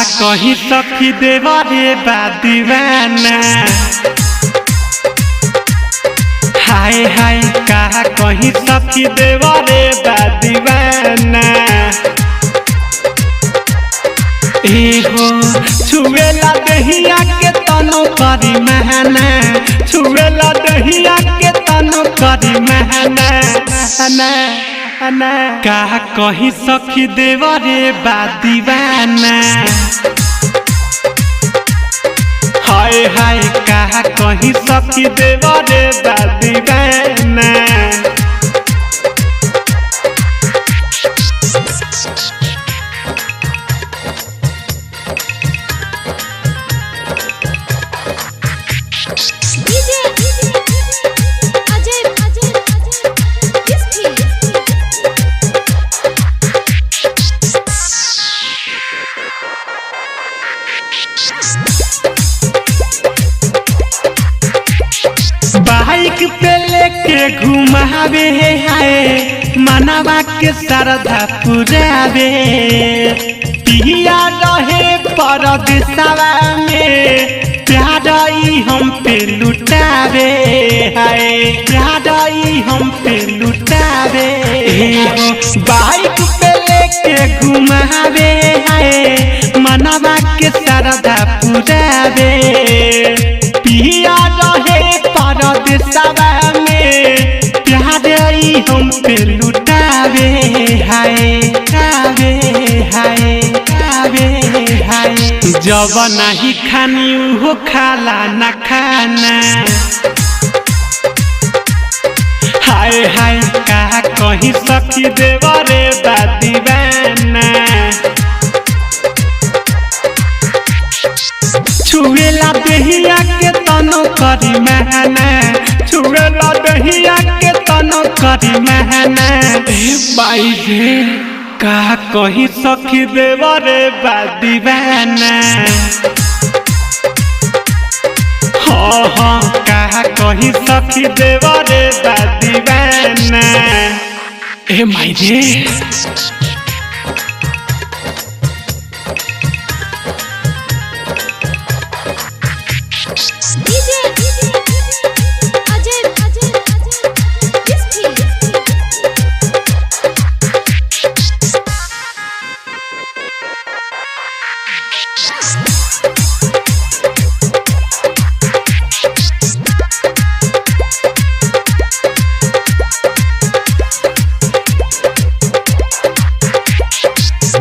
कहा कहीं सखी देवरे दीवाना। हाय हाय कहा कहीं सखी देवरे दीवाना। एहो छुएला दहिया के तनो करी महना, छुएला दहिया के तनो करी महना। कहा कहीं सखी देवरे दीवाना। हाय हाय कहा कहीं सखी देवरे दीवाना। बाइक पे लेके घुमावे है मनवा के श्रद्धा पुरावे। पिया रहे परदेसवा में प्यार हम पे लुटावे है, प्यार हम पे लुटावे। बाइक पे लेके घुमावे है मनवा के श्रद्धा पुरावे। पिया रहे परदेसवा में प्यार हम पे लुटावे हाय, कावे हाय, कावे हाय। जब नहीं खानी उहो खाला न खाना। हाय हाय कहा कहीं सखी देवरे दीवाना। छुएला दहिया के तनो करी महना, छुएला दहिया के तनो करी महना। बाई रे कहा कहीं सखी देवरे दीवाना। हाँ हाँ कहा कहीं सखी देवरे दीवाना। ए माई रे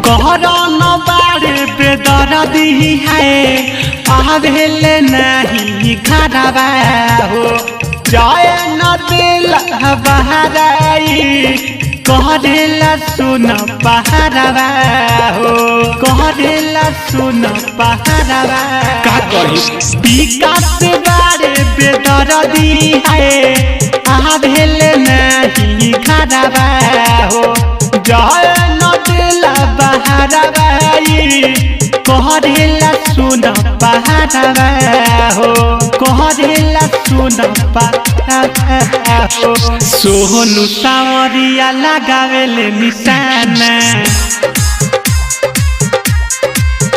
कहरन बारे बेदर्दी है आवेले नहीं घरवा हो। जय न दिल बहराई कहला सुन पहरवा हो, कहला सुन पहरवा। का कही विकास बारे बेदर्दी है आवेले नहीं घरवा हो। जय न दिल बहराई कहला सुन पहरवा हो, कहला सुन पहरवा हो। सोहनु सावरिया लगावेले निशाना।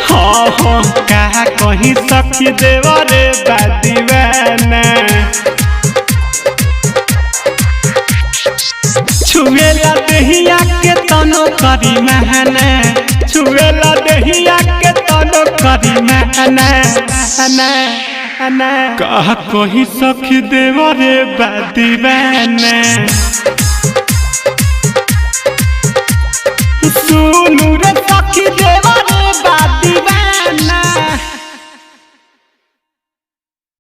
हाँ हाँ कहा कहीं सखी देवरे दीवाना। छुएला दहिया के तनो करी महना, छुएला दहिया के तनो करी महना। कहा कहीं सखी देवरे दीवाना।